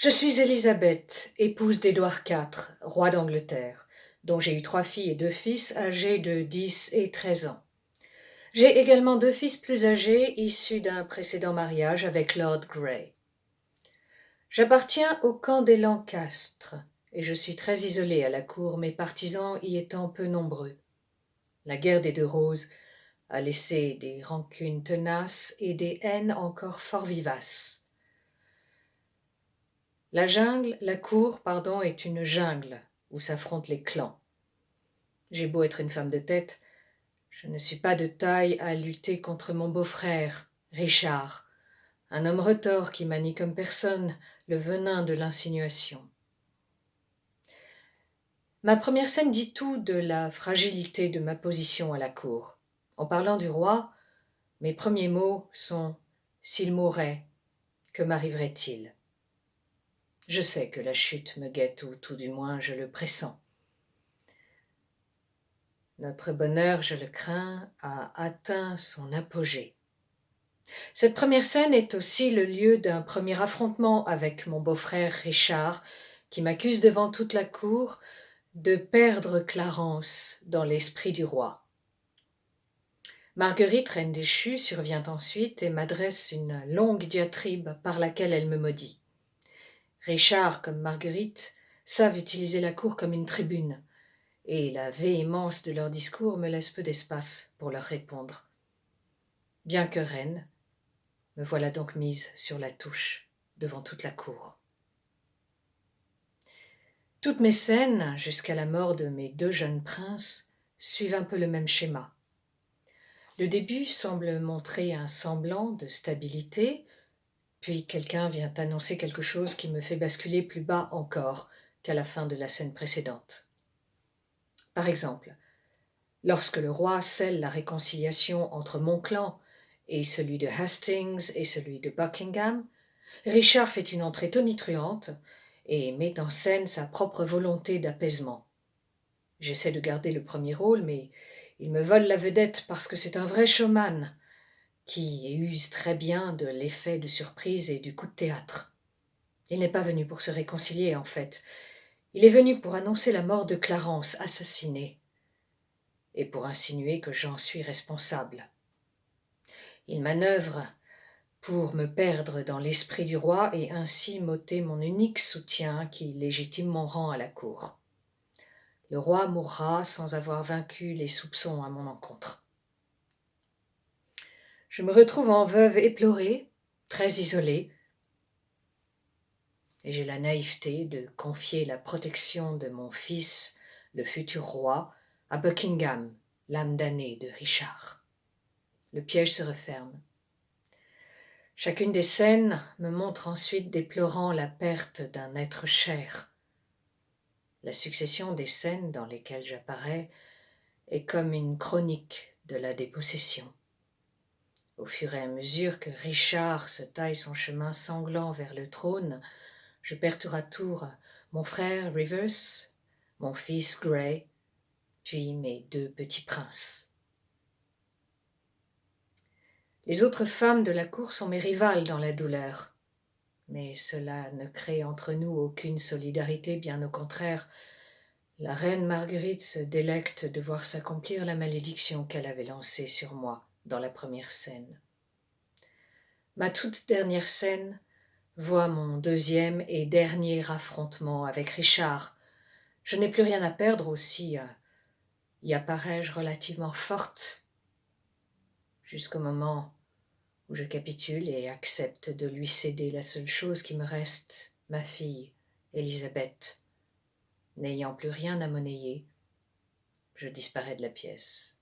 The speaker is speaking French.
Je suis Élisabeth, épouse d'Édouard IV, roi d'Angleterre, dont j'ai eu 3 filles et 2 fils âgés de 10 et 13 ans. J'ai également 2 fils plus âgés, issus d'un précédent mariage avec Lord Grey. J'appartiens au camp des Lancastres, et je suis très isolée à la cour, mes partisans y étant peu nombreux. La guerre des 2 roses a laissé des rancunes tenaces et des haines encore fort vivaces. La cour, est une jungle où s'affrontent les clans. J'ai beau être une femme de tête, je ne suis pas de taille à lutter contre mon beau-frère, Richard, un homme retors qui manie comme personne le venin de l'insinuation. Ma première scène dit tout de la fragilité de ma position à la cour. En parlant du roi, mes premiers mots sont « S'il mourait, que m'arriverait-il » Je sais que la chute me guette, ou tout du moins je le pressens. Notre bonheur, je le crains, a atteint son apogée. Cette première scène est aussi le lieu d'un premier affrontement avec mon beau-frère Richard, qui m'accuse devant toute la cour de perdre Clarence dans l'esprit du roi. Marguerite, reine déchue, survient ensuite et m'adresse une longue diatribe par laquelle elle me maudit. Richard, comme Marguerite, savent utiliser la cour comme une tribune, et la véhémence de leur discours me laisse peu d'espace pour leur répondre. Bien que reine, me voilà donc mise sur la touche devant toute la cour. Toutes mes scènes, jusqu'à la mort de mes 2 jeunes princes, suivent un peu le même schéma. Le début semble montrer un semblant de stabilité, puis quelqu'un vient annoncer quelque chose qui me fait basculer plus bas encore qu'à la fin de la scène précédente. Par exemple, lorsque le roi scelle la réconciliation entre mon clan et celui de Hastings et celui de Buckingham, Richard fait une entrée tonitruante et met en scène sa propre volonté d'apaisement. J'essaie de garder le premier rôle, mais il me vole la vedette parce que c'est un vrai showman qui use très bien de l'effet de surprise et du coup de théâtre. Il n'est pas venu pour se réconcilier, en fait. Il est venu pour annoncer la mort de Clarence, assassinée, et pour insinuer que j'en suis responsable. Il manœuvre pour me perdre dans l'esprit du roi et ainsi m'ôter mon unique soutien qui légitime mon rang à la cour. Le roi mourra sans avoir vaincu les soupçons à mon encontre. Je me retrouve en veuve éplorée, très isolée, et j'ai la naïveté de confier la protection de mon fils, le futur roi, à Buckingham, l'âme damnée de Richard. Le piège se referme. Chacune des scènes me montre ensuite déplorant la perte d'un être cher. La succession des scènes dans lesquelles j'apparais est comme une chronique de la dépossession. Au fur et à mesure que Richard se taille son chemin sanglant vers le trône, je perds tour à tour mon frère Rivers, mon fils Grey, puis mes 2 petits princes. Les autres femmes de la cour sont mes rivales dans la douleur, mais cela ne crée entre nous aucune solidarité, bien au contraire. La reine Marguerite se délecte de voir s'accomplir la malédiction qu'elle avait lancée sur moi dans la première scène. Ma toute dernière scène voit mon 2e et dernier affrontement avec Richard. Je n'ai plus rien à perdre aussi, y apparais-je relativement forte, jusqu'au moment où je capitule et accepte de lui céder la seule chose qui me reste, ma fille, Élisabeth. N'ayant plus rien à monnayer, je disparais de la pièce.